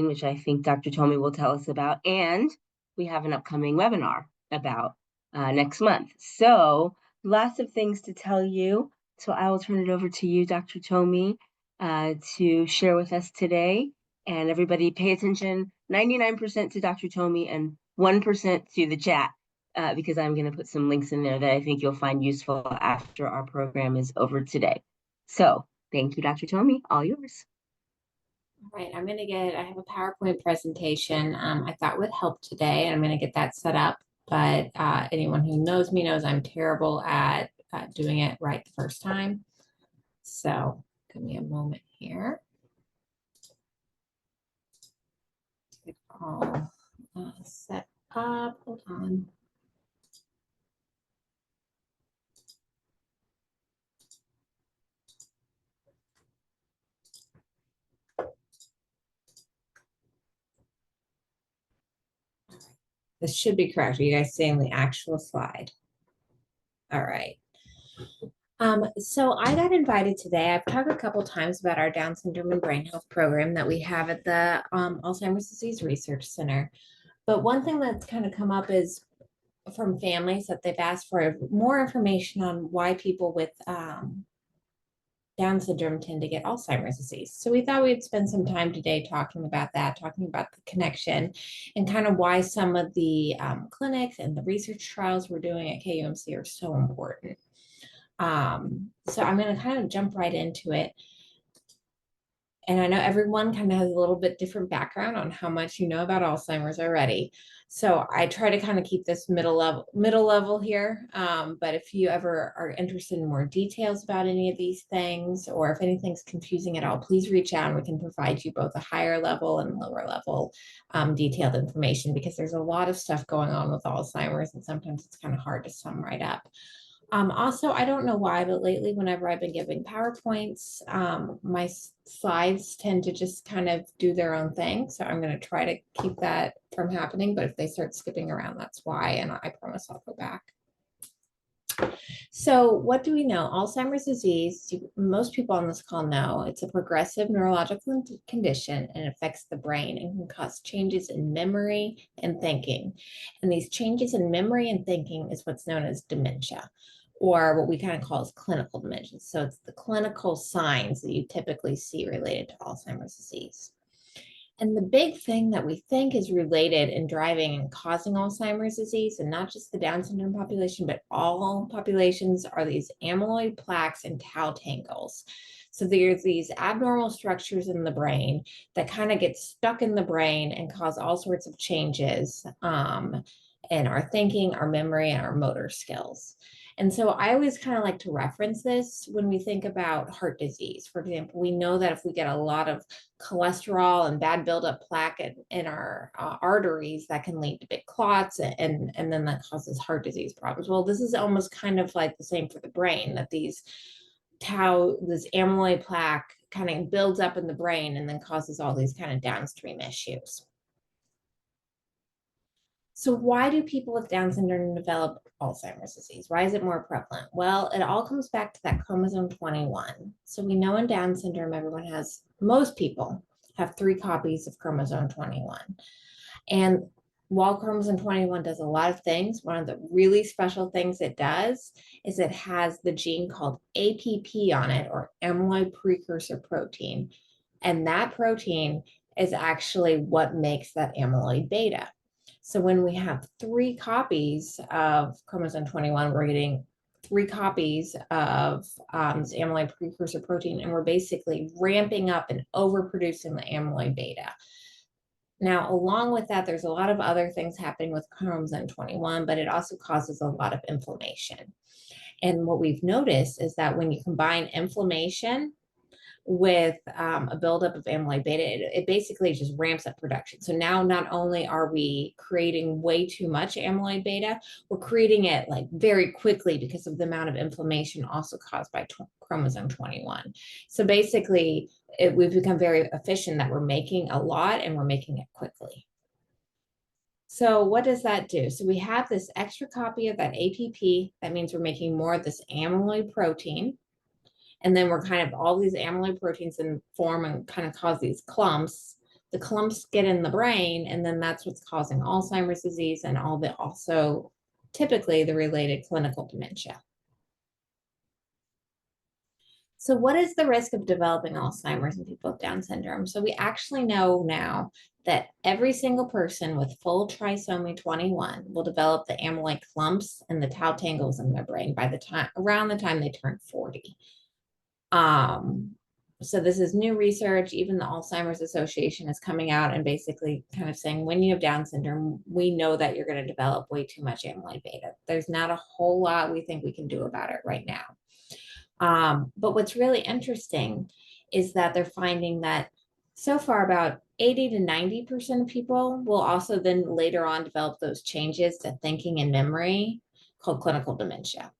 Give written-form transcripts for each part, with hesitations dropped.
which I think Dr. Tomei will tell us about, and we have an upcoming webinar about next month. So lots of things to tell you. So I will turn it over to you, Dr. Tomei, to share with us today. And everybody pay attention, 99% to Dr. Tomei and 1% to the chat, because I'm going to put some links in there that I think you'll find useful after our program is over today. So thank you, Dr. Tomei, all yours. All right, I have a PowerPoint presentation I thought would help today, and I'm going to get that set up. But anyone who knows me knows I'm terrible at doing it right the first time. So give me a moment here. Get all set up. Hold on. This should be correct. Are you guys seeing the actual slide? All right. So I got invited today. I've talked a couple times about our Down syndrome and brain health program that we have at the Alzheimer's Disease Research Center. But one thing that's kind of come up is from families that they've asked for more information on why people with Down syndrome tend to get Alzheimer's disease. So we thought we'd spend some time today talking about that, talking about the connection and kind of why some of the clinics and the research trials we're doing at KUMC are so important. So I'm going to kind of jump right into it. And I know everyone kind of has a little bit different background on how much you know about Alzheimer's already. So I try to kind of keep this middle level here. But if you ever are interested in more details about any of these things, or if anything's confusing at all, please reach out and we can provide you both a higher level and lower level detailed information, because there's a lot of stuff going on with Alzheimer's and sometimes it's kind of hard to sum right up. Also, I don't know why, but lately, whenever I've been giving PowerPoints, my slides tend to just kind of do their own thing. So I'm going to try to keep that from happening. But if they start skipping around, that's why. And I promise I'll go back. So what do we know? Alzheimer's disease, most people on this call know, it's a progressive neurological condition and it affects the brain and can cause changes in memory and thinking. And these changes in memory and thinking is what's known as dementia, or what we kind of call as clinical dementia. So it's the clinical signs that you typically see related to Alzheimer's disease. And the big thing that we think is related in driving and causing Alzheimer's disease, and not just the Down syndrome population, but all populations, are these amyloid plaques and tau tangles. So there's these abnormal structures in the brain that kind of get stuck in the brain and cause all sorts of changes in our thinking, our memory, and our motor skills. And so I always kind of like to reference this when we think about heart disease. For example, we know that if we get a lot of cholesterol and bad buildup plaque in our arteries, that can lead to big clots, and then that causes heart disease problems. Well, this is almost kind of like the same for the brain, that this amyloid plaque kind of builds up in the brain and then causes all these kind of downstream issues. So why do people with Down syndrome develop Alzheimer's disease? Why is it more prevalent? Well, it all comes back to that chromosome 21. So we know in Down syndrome, most people have 3 copies of chromosome 21. And while chromosome 21 does a lot of things, one of the really special things it does is it has the gene called APP on it, or amyloid precursor protein. And that protein is actually what makes that amyloid beta. So when we have 3 copies of chromosome 21, we're getting 3 copies of this amyloid precursor protein, and we're basically ramping up and overproducing the amyloid beta. Now, along with that, there's a lot of other things happening with chromosome 21, but it also causes a lot of inflammation. And what we've noticed is that when you combine inflammation with a buildup of amyloid beta, it basically just ramps up production. So now not only are we creating way too much amyloid beta, we're creating it like very quickly because of the amount of inflammation also caused by chromosome 21. So basically, we've become very efficient that we're making a lot and we're making it quickly. So what does that do? So we have this extra copy of that APP. That means we're making more of this amyloid protein. And then we're kind of all these amyloid proteins in form and kind of cause these clumps the clumps get in the brain, and then that's what's causing Alzheimer's disease and all the also typically the related clinical dementia. So what is the risk of developing Alzheimer's in people with Down syndrome? So we actually know now that every single person with full trisomy 21 will develop the amyloid clumps and the tau tangles in their brain by the time around the time they turn 40. So this is new research. Even the Alzheimer's Association is coming out and basically kind of saying when you have Down syndrome, we know that you're going to develop way too much amyloid beta. There's not a whole lot we think we can do about it right now. But what's really interesting is that they're finding that so far about 80 to 90% of people will also then later on develop those changes to thinking and memory called clinical dementia.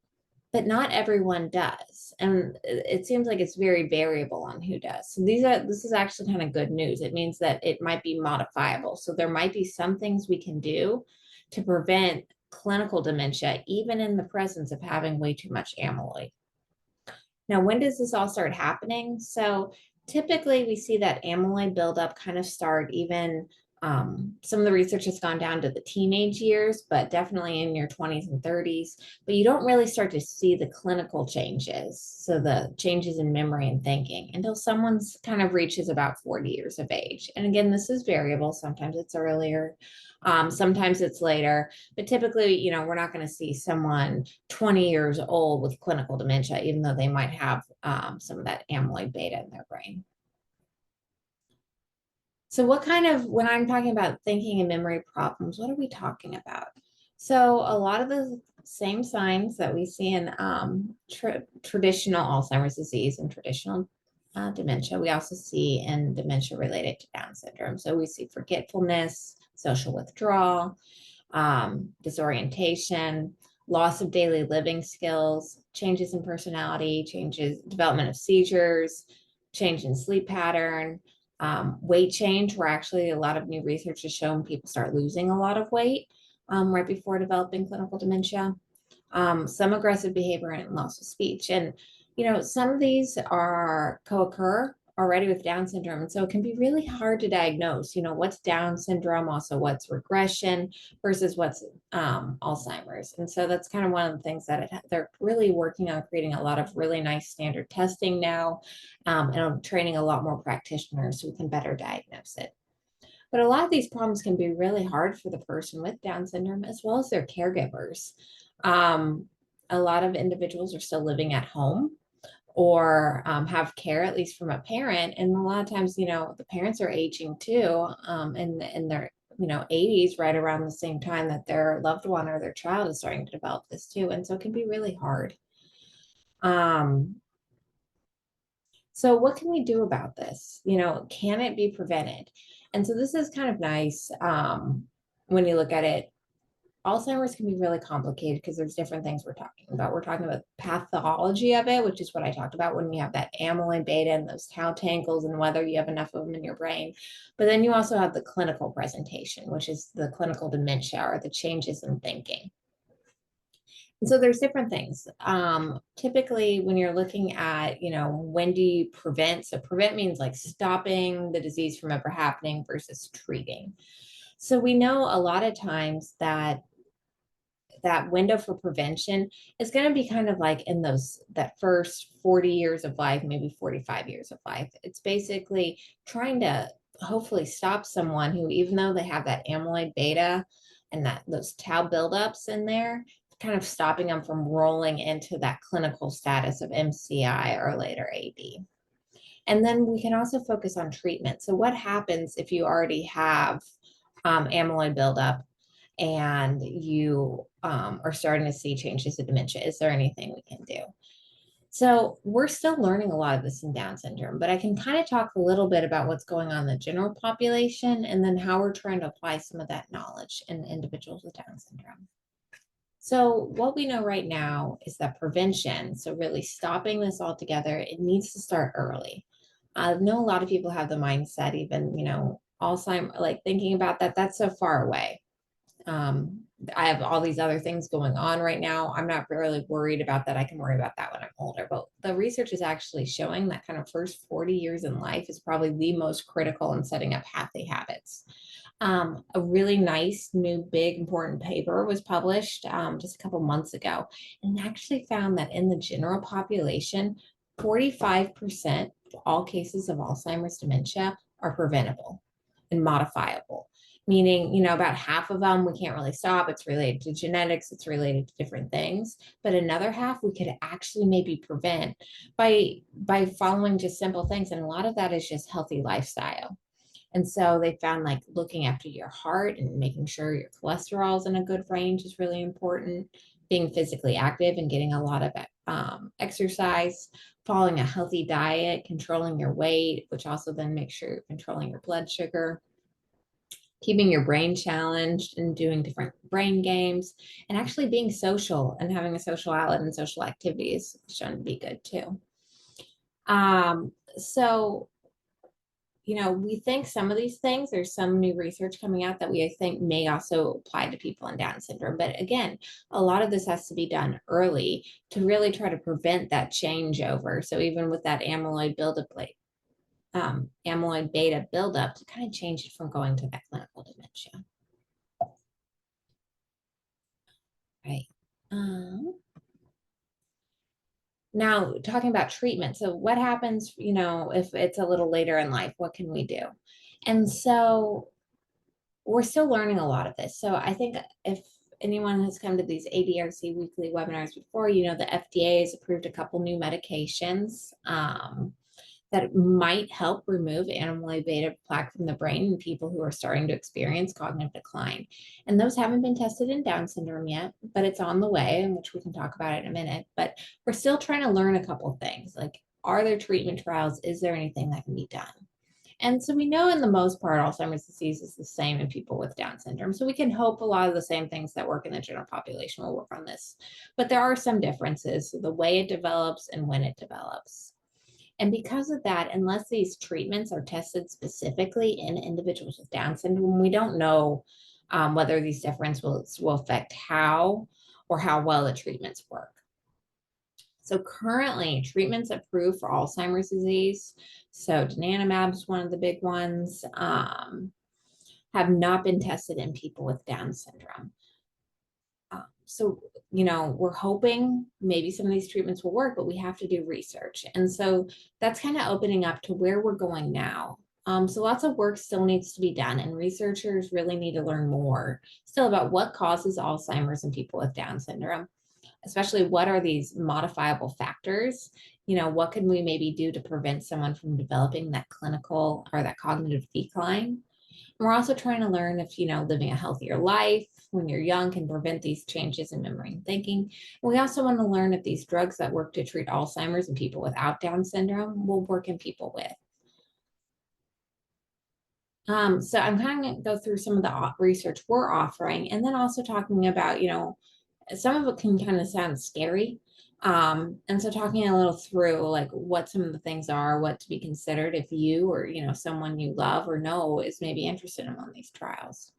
But not everyone does. And it seems like it's very variable on who does. So this is actually kind of good news. It means that it might be modifiable. So there might be some things we can do to prevent clinical dementia, even in the presence of having way too much amyloid. Now, when does this all start happening? So typically we see that amyloid buildup kind of start even some of the research has gone down to the teenage years, but definitely in your 20s and 30s. But you don't really start to see the clinical changes, so the changes in memory and thinking, until someone's kind of reaches about 40 years of age. And again, this is variable. Sometimes it's earlier, sometimes it's later, but typically, we're not going to see someone 20 years old with clinical dementia, even though they might have some of that amyloid beta in their brain. So when I'm talking about thinking and memory problems, what are we talking about? So a lot of the same signs that we see in traditional Alzheimer's disease and traditional dementia, we also see in dementia related to Down syndrome. So we see forgetfulness, social withdrawal, disorientation, loss of daily living skills, changes in personality, development of seizures, change in sleep pattern, weight change, where actually a lot of new research has shown people start losing a lot of weight right before developing clinical dementia, some aggressive behavior and loss of speech. And, some of these are co-occur already with Down syndrome. And so it can be really hard to diagnose, what's Down syndrome, also what's regression versus what's Alzheimer's. And so that's kind of one of the things that they're really working on, creating a lot of really nice standard testing now, and training a lot more practitioners so we can better diagnose it. But a lot of these problems can be really hard for the person with Down syndrome as well as their caregivers. A lot of individuals are still living at home or have care at least from a parent, and a lot of times the parents are aging too, in their 80s, right around the same time that their loved one or their child is starting to develop this too, and so it can be really hard. So what can we do about this? Can it be prevented? And so this is kind of nice when you look at it. Alzheimer's can be really complicated because there's different things we're talking about. We're talking about pathology of it, which is what I talked about when you have that amyloid beta and those tau tangles and whether you have enough of them in your brain. But then you also have the clinical presentation, which is the clinical dementia or the changes in thinking. And so there's different things. Typically, when you're looking at, when do you prevent? So prevent means like stopping the disease from ever happening versus treating. So we know a lot of times that window for prevention is going to be kind of like in that first 40 years of life, maybe 45 years of life. It's basically trying to hopefully stop someone who, even though they have that amyloid beta and those tau buildups in there, kind of stopping them from rolling into that clinical status of MCI or later AD. And then we can also focus on treatment. So what happens if you already have amyloid buildup and you are starting to see changes in dementia? Is there anything we can do? So we're still learning a lot of this in Down syndrome, but I can kind of talk a little bit about what's going on in the general population and then how we're trying to apply some of that knowledge in individuals with Down syndrome. So what we know right now is that prevention, so really stopping this altogether, it needs to start early. I know a lot of people have the mindset, even, Alzheimer's, like thinking about that, that's so far away. I have all these other things going on right now. I'm not really worried about that. I can worry about that when I'm older. But the research is actually showing that kind of first 40 years in life is probably the most critical in setting up healthy habits. A really nice new big important paper was published just a couple months ago and actually found that in the general population, 45% of all cases of Alzheimer's dementia are preventable and modifiable, meaning, about half of them we can't really stop. It's related to genetics, it's related to different things, but another half we could actually maybe prevent by following just simple things. And a lot of that is just healthy lifestyle. And so they found like looking after your heart and making sure your cholesterol is in a good range is really important. Being physically active and getting a lot of exercise, following a healthy diet, controlling your weight, which also then makes sure you're controlling your blood sugar, keeping your brain challenged and doing different brain games, and actually being social and having a social outlet and social activities shown to be good too. So we think some of these things, there's some new research coming out that we, I think, may also apply to people in Down syndrome. But again, a lot of this has to be done early to really try to prevent that changeover. So even with that amyloid beta buildup, to kind of change it from going to that clinical dementia. Right. Now, talking about treatment. So, what happens, if it's a little later in life? What can we do? And so, we're still learning a lot of this. So, I think if anyone has come to these ADRC weekly webinars before, the FDA has approved a couple new medications. That might help remove amyloid beta plaque from the brain in people who are starting to experience cognitive decline. And those haven't been tested in Down syndrome yet, but it's on the way, which we can talk about in a minute. But we're still trying to learn a couple of things, like, are there treatment trials? Is there anything that can be done? And so we know in the most part, Alzheimer's disease is the same in people with Down syndrome. So we can hope a lot of the same things that work in the general population will work on this. But there are some differences, the way it develops and when it develops. And because of that, unless these treatments are tested specifically in individuals with Down syndrome, we don't know whether these differences will affect how well the treatments work. So currently, treatments approved for Alzheimer's disease, so donanemab is one of the big ones, have not been tested in people with Down syndrome. So, we're hoping maybe some of these treatments will work, but we have to do research. And so that's kind of opening up to where we're going now. So lots of work still needs to be done, and researchers really need to learn more still about what causes Alzheimer's in people with Down syndrome, especially what are these modifiable factors? What can we maybe do to prevent someone from developing that clinical or that cognitive decline? We're also trying to learn if, living a healthier life when you're young can prevent these changes in memory and thinking. And we also want to learn if these drugs that work to treat Alzheimer's in people without Down syndrome will work in people with. So I'm kind of going to go through some of the research we're offering, and then also talking about, some of it can kind of sound scary. And so talking a little through like what some of the things are, what to be considered if you or, someone you love or know is maybe interested in one of these trials.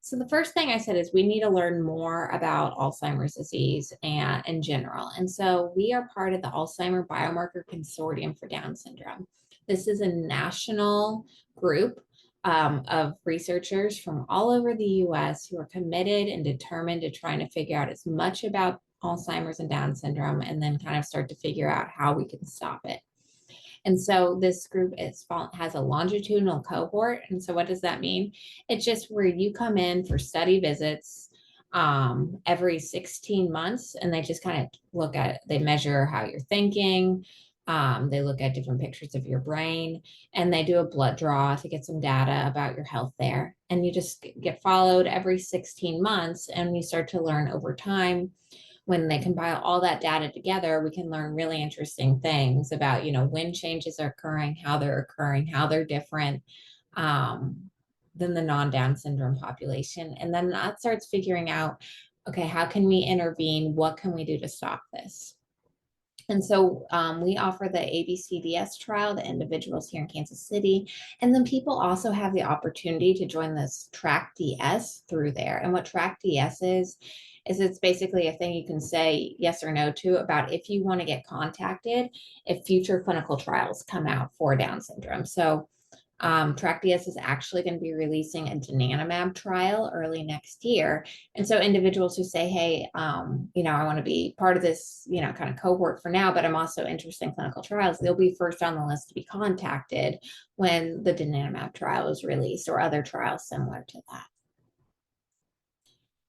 So the first thing I said is we need to learn more about Alzheimer's disease and in general. And so we are part of the Alzheimer Biomarker Consortium for Down syndrome. This is a national group of researchers from all over the US who are committed and determined to trying to figure out as much about Alzheimer's and Down syndrome, and then kind of start to figure out how we can stop it. And so this group has a longitudinal cohort. And so what does that mean? It's just where you come in for study visits every 16 months, and they just kind of look at it. They measure how you're thinking. They look at different pictures of your brain, and they do a blood draw to get some data about your health there. And you just get followed every 16 months, and you start to learn over time. When they compile all that data together, we can learn really interesting things about, when changes are occurring, how they're different than the non-Down syndrome population. And then that starts figuring out, okay, how can we intervene? What can we do to stop this? And so we offer the ABCDS trial to individuals here in Kansas City. And then people also have the opportunity to join this Track DS through there. And what Track DS is it's basically a thing you can say yes or no to about if you want to get contacted if future clinical trials come out for Down syndrome. So TrackDS is actually going to be releasing a donanemab trial early next year. And so individuals who say, hey, I want to be part of this, kind of cohort for now, but I'm also interested in clinical trials, they'll be first on the list to be contacted when the donanemab trial is released or other trials similar to that.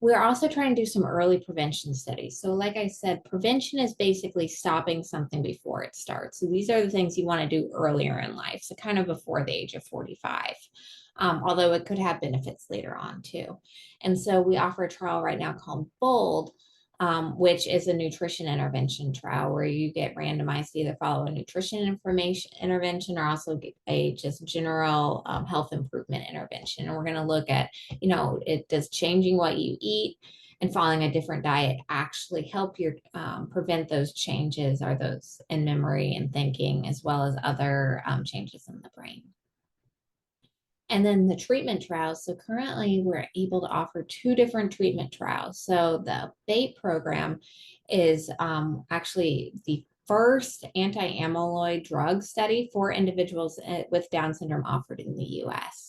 We're also trying to do some early prevention studies. So like I said, prevention is basically stopping something before it starts. So these are the things you want to do earlier in life. So kind of before the age of 45, although it could have benefits later on too. And so we offer a trial right now called BOLD, which is a nutrition intervention trial where you get randomized to either follow a nutrition information intervention or also get a just general health improvement intervention. And we're going to look at, it does changing what you eat and following a different diet actually help you prevent those changes or those in memory and thinking, as well as other changes in the brain. And then the treatment trials. So currently we're able to offer two different treatment trials. So the BATE program is actually the first anti-amyloid drug study for individuals with Down syndrome offered in the US.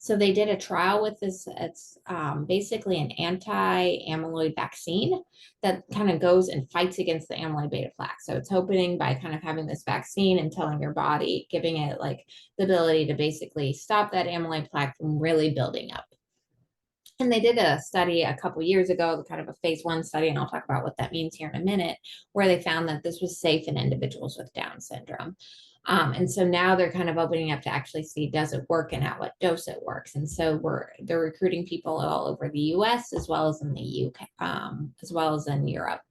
So they did a trial with this. It's basically an anti-amyloid vaccine that kind of goes and fights against the amyloid beta plaque. So it's hoping by kind of having this vaccine and telling your body, giving it like the ability to basically stop that amyloid plaque from really building up. And they did a study a couple years ago, kind of a phase 1 study, and I'll talk about what that means here in a minute, where they found that this was safe in individuals with Down syndrome. And so now they're kind of opening up to actually see, does it work and at what dose it works. And so they're recruiting people all over the US as well as in the UK, as well as in Europe.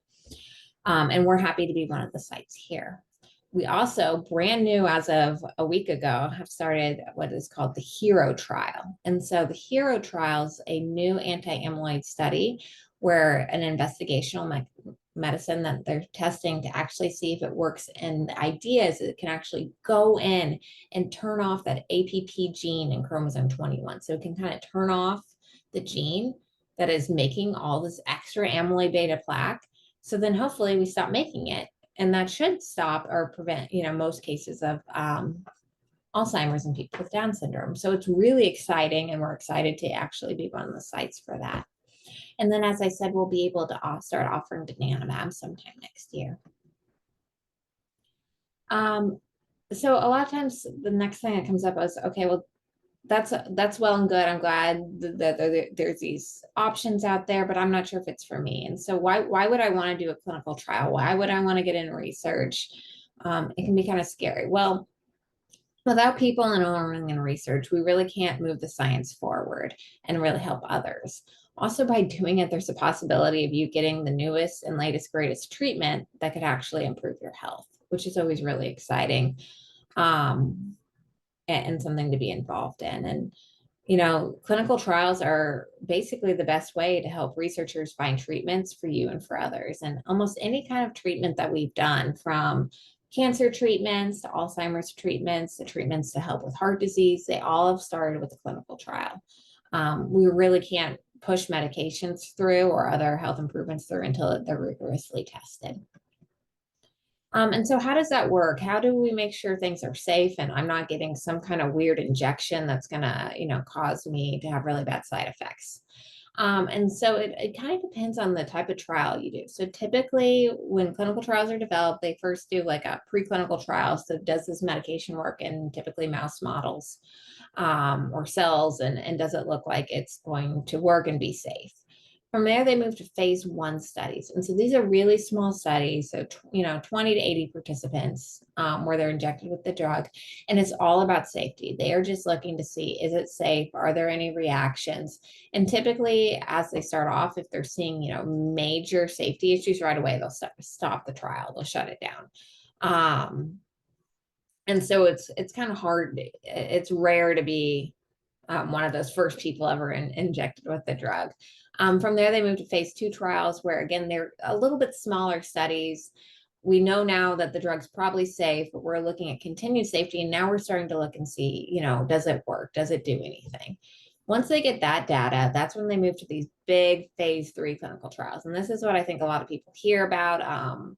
And we're happy to be one of the sites here. We also, brand new as of a week ago, have started what is called the HERO trial. And so the HERO trial is a new anti-amyloid study where an investigational medicine that they're testing to actually see if it works. And the idea is it can actually go in and turn off that APP gene in chromosome 21. So it can kind of turn off the gene that is making all this extra amyloid beta plaque. So then hopefully we stop making it. And that should stop or prevent, most cases of Alzheimer's in people with Down syndrome. So it's really exciting, and we're excited to actually be one of the sites for that. And then, as I said, we'll be able to start offering donanemab sometime next year. So a lot of times the next thing that comes up is, okay, well, that's well and good. I'm glad that there's these options out there, but I'm not sure if it's for me. And so why would I want to do a clinical trial? Why would I want to get in research? It can be kind of scary. Well, without people enrolling in research, we really can't move the science forward and really help others. Also, by doing it, there's a possibility of you getting the newest and latest, greatest treatment that could actually improve your health, which is always really exciting. And something to be involved in. And, clinical trials are basically the best way to help researchers find treatments for you and for others. And almost any kind of treatment that we've done, from cancer treatments to Alzheimer's treatments, to treatments to help with heart disease, they all have started with a clinical trial. We really can't push medications through or other health improvements through until they're rigorously tested. And so how does that work? How do we make sure things are safe and I'm not getting some kind of weird injection that's going to, cause me to have really bad side effects? And so it kind of depends on the type of trial you do. So typically when clinical trials are developed, they first do like a preclinical trial. So does this medication work in typically mouse models or cells? And does it look like it's going to work and be safe? From there, they moved to phase 1 studies. And so these are really small studies. So, 20 to 80 participants where they're injected with the drug. And it's all about safety. They are just looking to see, is it safe? Are there any reactions? And typically, as they start off, if they're seeing, major safety issues right away, they'll stop the trial. They'll shut it down. And so it's kind of hard. It's rare to be one of those first people ever injected with the drug. From there, they moved to phase 2 trials where, again, they're a little bit smaller studies we know now that the drug's probably safe, but we're looking at continued safety. And now we're starting to look and see, does it work? Does it do anything? Once they get that data, that's when they move to these big phase 3 clinical trials. And this is what I think a lot of people hear about.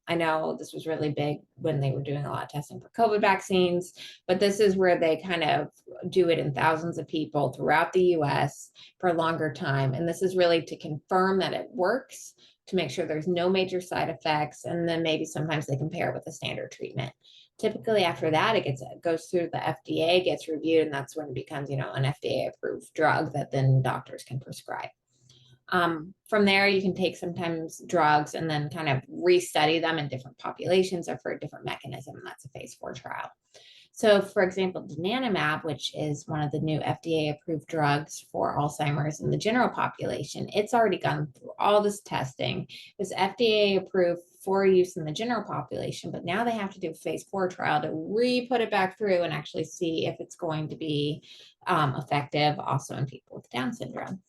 I know this was really big when they were doing a lot of testing for COVID vaccines, but this is where they kind of do it in thousands of people throughout the US for a longer time. And this is really to confirm that it works, to make sure there's no major side effects, and then maybe sometimes they compare it with a standard treatment. Typically after that, it goes through the FDA, gets reviewed, and that's when it becomes, an FDA approved drug that then doctors can prescribe. From there, you can take sometimes drugs and then kind of restudy them in different populations or for a different mechanism. And that's a phase 4 trial. So, for example, donanemab, which is one of the new FDA-approved drugs for Alzheimer's in the general population, it's already gone through all this testing. It was FDA-approved for use in the general population, but now they have to do a phase 4 trial to re-put it back through and actually see if it's going to be effective also in people with Down syndrome.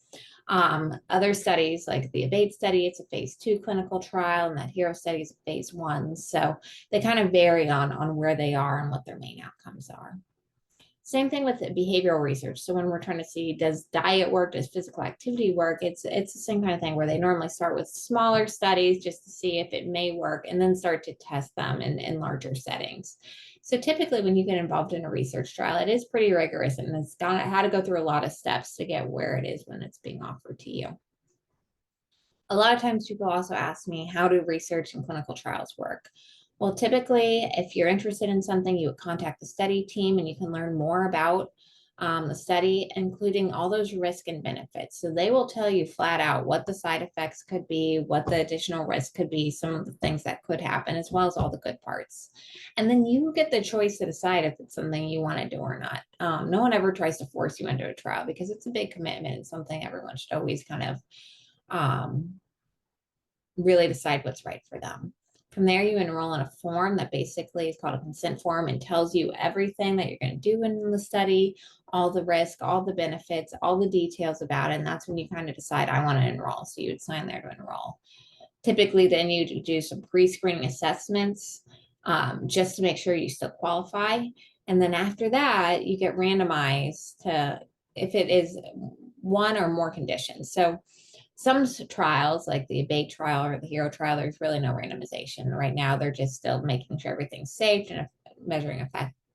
Other studies like the ABATE study, it's a phase 2 clinical trial, and that HERO study is a phase 1. So they kind of vary on where they are and what their main outcomes are. Same thing with behavioral research. So when we're trying to see, does diet work, does physical activity work, it's the same kind of thing where they normally start with smaller studies just to see if it may work and then start to test them in larger settings. So typically when you get involved in a research trial, it is pretty rigorous and it's had to go through a lot of steps to get where it is when it's being offered to you. A lot of times people also ask me, how do research and clinical trials work? Well, typically, if you're interested in something, you would contact the study team and you can learn more about the study, including all those risks and benefits. So they will tell you flat out what the side effects could be, what the additional risk could be, some of the things that could happen, as well as all the good parts. And then you get the choice to decide if it's something you want to do or not. No one ever tries to force you into a trial because it's a big commitment. It's something everyone should always kind of really decide what's right for them. From there, you enroll in a form that basically is called a consent form and tells you everything that you're going to do in the study, all the risk, all the benefits, all the details about it. And that's when you kind of decide, I want to enroll. So you would sign there to enroll. Typically, then you do some pre-screening assessments just to make sure you still qualify. And then after that, you get randomized to if it is one or more conditions. So some trials, like the ABATE trial or the HERO trial, there's really no randomization. Right now, they're just still making sure everything's safe and measuring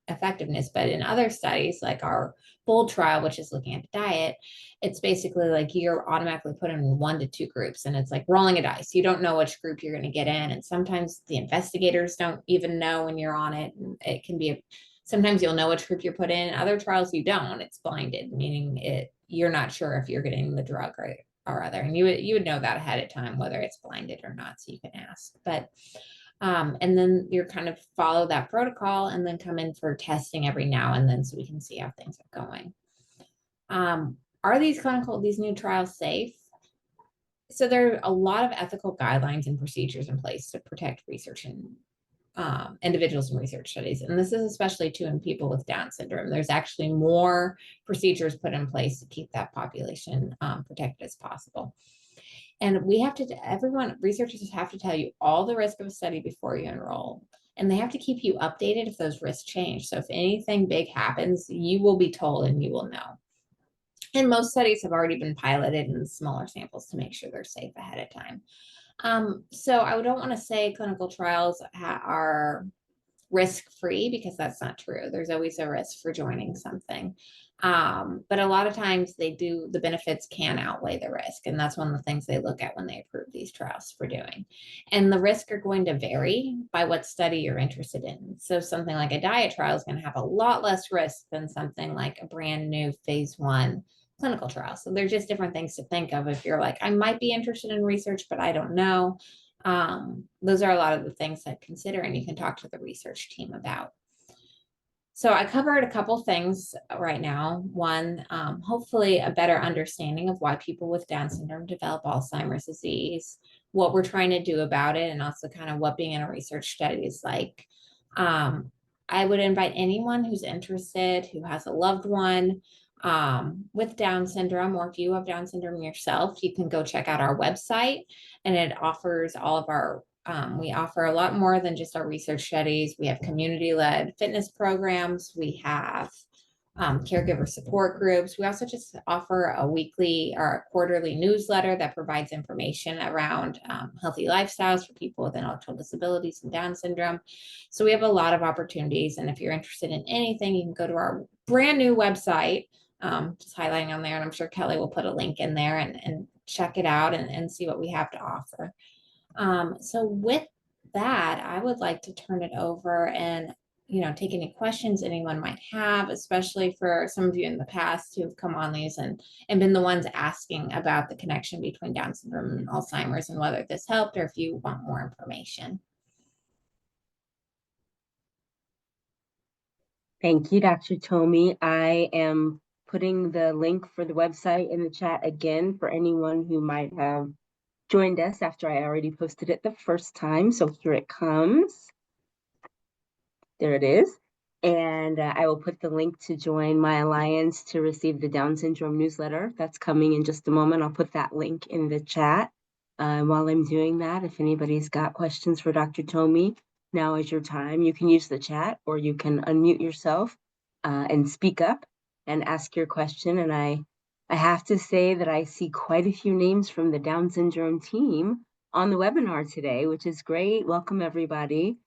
effectiveness. But in other studies, like our BOLD trial, which is looking at diet, it's basically like you're automatically put in 1 to 2 groups, and it's like rolling a dice. You don't know which group you're going to get in, and sometimes the investigators don't even know when you're on it. And it can be sometimes you'll know which group you're put in. Other trials you don't. It's blinded, meaning you're not sure if you're getting the drug or other, and you would know that ahead of time whether it's blinded or not, so you can ask. But and then you're kind of follow that protocol and then come in for testing every now and then so we can see how things are going. Are these new trials safe? So there are a lot of ethical guidelines and procedures in place to protect research and individuals in research studies. And this is especially true in people with Down syndrome. There's actually more procedures put in place to keep that population protected as possible. And researchers have to tell you all the risk of a study before you enroll. And they have to keep you updated if those risks change. So if anything big happens, you will be told and you will know. And most studies have already been piloted in smaller samples to make sure they're safe ahead of time. So I don't want to say clinical trials are risk-free because that's not true. There's always a risk for joining something. But a lot of times the benefits can outweigh the risk. And that's one of the things they look at when they approve these trials for doing. And the risks are going to vary by what study you're interested in. So something like a diet trial is going to have a lot less risk than something like a brand new phase 1 clinical trial. So they're just different things to think of if you're like, I might be interested in research, but I don't know. Those are a lot of the things that consider and you can talk to the research team about. So I covered a couple things right now. One, hopefully a better understanding of why people with Down syndrome develop Alzheimer's disease, what we're trying to do about it, and also kind of what being in a research study is like. I would invite anyone who's interested, who has a loved one with Down syndrome, or if you have Down syndrome yourself, you can go check out our website, and it offers all of our We offer a lot more than just our research studies. We have community-led fitness programs. We have caregiver support groups. We also just offer a weekly or a quarterly newsletter that provides information around healthy lifestyles for people with intellectual disabilities and Down syndrome. So we have a lot of opportunities. And if you're interested in anything, you can go to our brand new website, just highlighting on there. And I'm sure Kelly will put a link in there and check it out and see what we have to offer. So with that, I would like to turn it over and take any questions anyone might have, especially for some of you in the past who've come on these and been the ones asking about the connection between Down syndrome and Alzheimer's and whether this helped or if you want more information. Thank you, Dr. Tomei. I am putting the link for the website in the chat again for anyone who might have joined us after I already posted it the first time. So here it comes. There it is. And I will put the link to join my alliance to receive the Down syndrome newsletter. That's coming in just a moment. I'll put that link in the chat. While I'm doing that, if anybody's got questions for Dr. Tomei, now is your time. You can use the chat or you can unmute yourself and speak up and ask your question. And I have to say that I see quite a few names from the Down syndrome team on the webinar today, which is great. Welcome, everybody.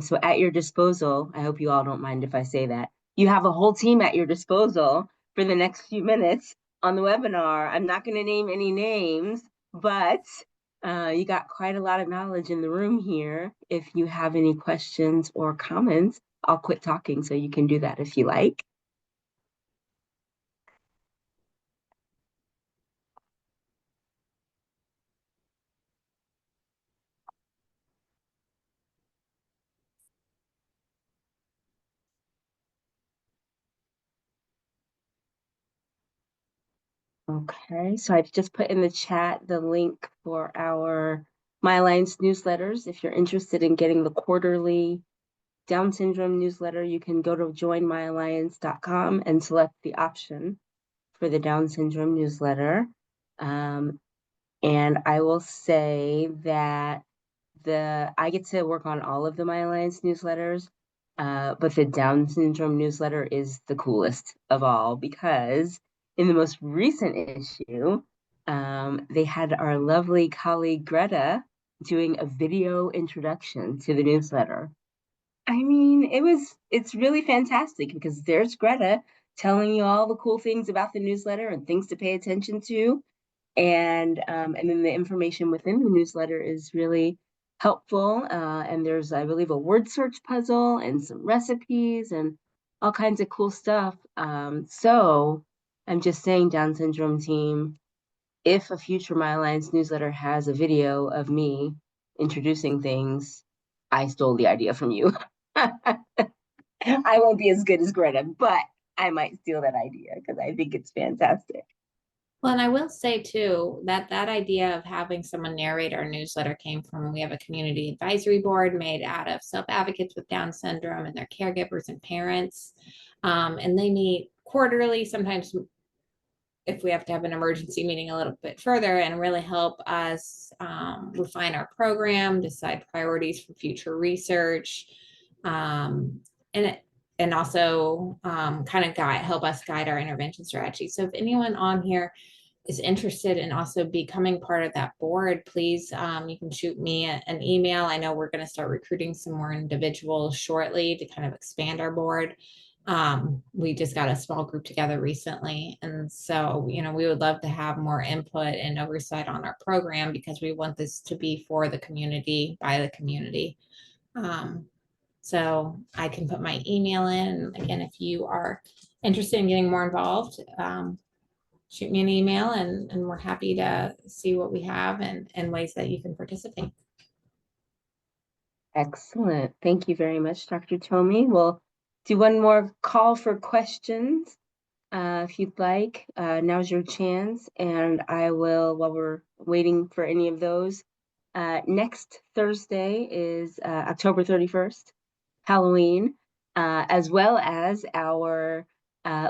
So at your disposal, I hope you all don't mind if I say that, you have a whole team at your disposal for the next few minutes on the webinar. I'm not going to name any names, but you got quite a lot of knowledge in the room here. If you have any questions or comments, I'll quit talking so you can do that if you like. Okay, so I've just put in the chat the link for our My Alliance newsletters. If you're interested in getting the quarterly Down syndrome newsletter, you can go to joinmyalliance.com and select the option for the Down syndrome newsletter. And I will say that I get to work on all of the My Alliance newsletters, but the Down syndrome newsletter is the coolest of all because in the most recent issue, they had our lovely colleague Greta doing a video introduction to the newsletter. I mean, it's really fantastic because there's Greta telling you all the cool things about the newsletter and things to pay attention to. And then the information within the newsletter is really helpful. And there's, I believe, a word search puzzle and some recipes and all kinds of cool stuff. So I'm just saying, Down syndrome team, if a future My Alliance newsletter has a video of me introducing things, I stole the idea from you. I won't be as good as Greta, but I might steal that idea because I think it's fantastic. Well, and I will say too that idea of having someone narrate our newsletter came from, we have a community advisory board made out of self-advocates with Down syndrome and their caregivers and parents. And they meet quarterly, sometimes if we have to have an emergency meeting a little bit further, and really help us refine our program, decide priorities for future research, and also kind of help us guide our intervention strategy. So if anyone on here is interested in also becoming part of that board, please, you can shoot me an email. I know we're going to start recruiting some more individuals shortly to kind of expand our board. We just got a small group together recently. And so, we would love to have more input and oversight on our program because we want this to be for the community, by the community. So I can put my email in. Again, if you are interested in getting more involved, shoot me an email and we're happy to see what we have and ways that you can participate. Excellent. Thank you very much, Dr. Tomei. We'll do one more call for questions if you'd like. Now's your chance. And I will, while we're waiting for any of those, next Thursday is October 31st, Halloween, as well as our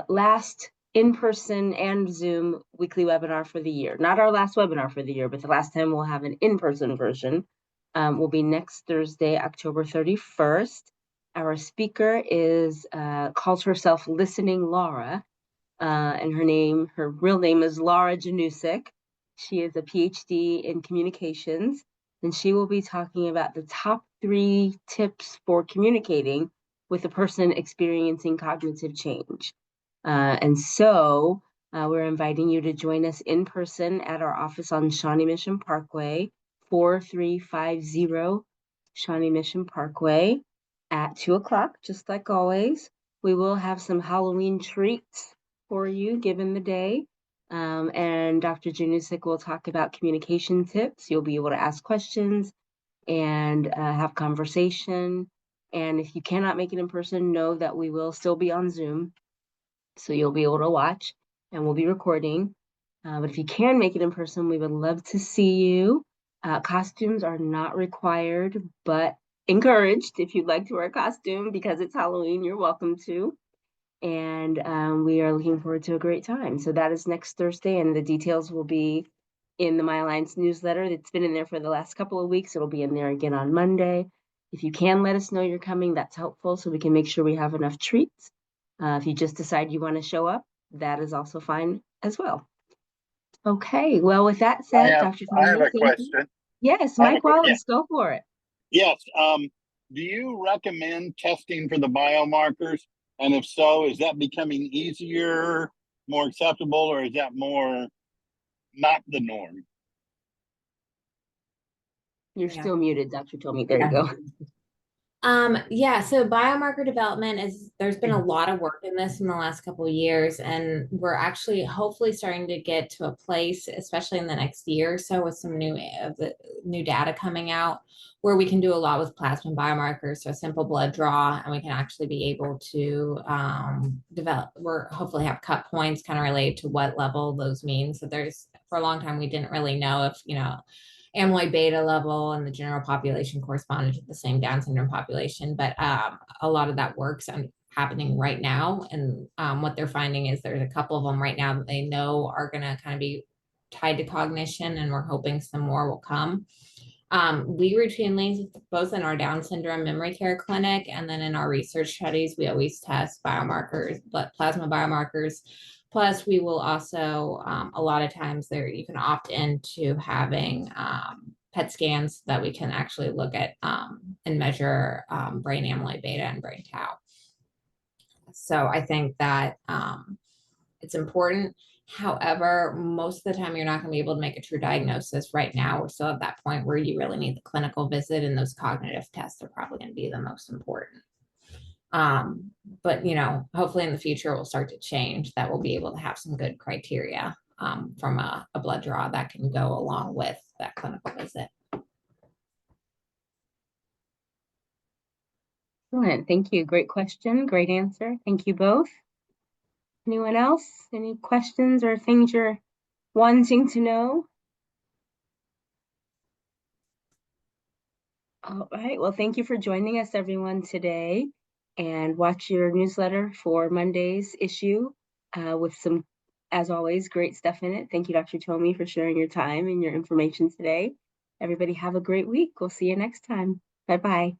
last in-person and Zoom weekly webinar for the year. Not our last webinar for the year, but the last time we'll have an in-person version will be next Thursday, October 31st. Our speaker is calls herself Listening Laura, and her real name is Laura Janusik. She is a PhD in communications, and she will be talking about the top 3 tips for communicating with a person experiencing cognitive change. And so we're inviting you to join us in person at our office on Shawnee Mission Parkway, 4350 Shawnee Mission Parkway at 2 o'clock, just like always. We will have some Halloween treats for you given the day. And Dr. Janusik will talk about communication tips. You'll be able to ask questions and have conversation. And if you cannot make it in person, know that we will still be on Zoom. So you'll be able to watch and we'll be recording. But if you can make it in person, we would love to see you. Costumes are not required, but encouraged. If you'd like to wear a costume because it's Halloween, you're welcome to. And we are looking forward to a great time. So that is next Thursday, and the details will be in the My Alliance newsletter. It's been in there for the last couple of weeks. It'll be in there again on Monday. If you can let us know you're coming, that's helpful so we can make sure we have enough treats. If you just decide you want to show up, that is also fine as well. Okay, well, with that said, Dr. I have Tony, a thank you. question. Yes, I have Mike yeah, Wallace, go for it. yes. Do you recommend testing for the biomarkers? And if so, is that becoming easier, more acceptable, or is that more not the norm? You're Yeah. still muted, Dr. Tomey. There you go. Yeah, so biomarker development there's been a lot of work in this in the last couple of years, and we're actually hopefully starting to get to a place, especially in the next year or so, with some new data coming out where we can do a lot with plasma biomarkers, so a simple blood draw, and we can actually be able to hopefully have cut points kind of related to what level those mean. So for a long time, we didn't really know if, amyloid beta level and the general population corresponded to the same Down syndrome population. But a lot of that work's happening right now. And what they're finding is there's a couple of them right now that they know are going to kind of be tied to cognition, and we're hoping some more will come. We routinely, both in our Down syndrome memory care clinic and then in our research studies, we always test biomarkers, plasma biomarkers. Plus, we will also, a lot of times you can opt into having PET scans so that we can actually look at and measure brain amyloid beta and brain tau. So I think that it's important. However, most of the time you're not going to be able to make a true diagnosis right now. We're still at that point where you really need the clinical visit, and those cognitive tests are probably going to be the most important. But hopefully in the future we'll start to change that. We'll be able to have some good criteria from a blood draw that can go along with that clinical visit. Excellent. Thank you. Great question. Great answer. Thank you both. Anyone else? Any questions or things you're wanting to know? All right. Well, thank you for joining us, everyone, today. And watch your newsletter for Monday's issue with some, as always, great stuff in it. Thank you, Dr. Tomey, for sharing your time and your information today. Everybody have a great week. We'll see you next time. Bye-bye.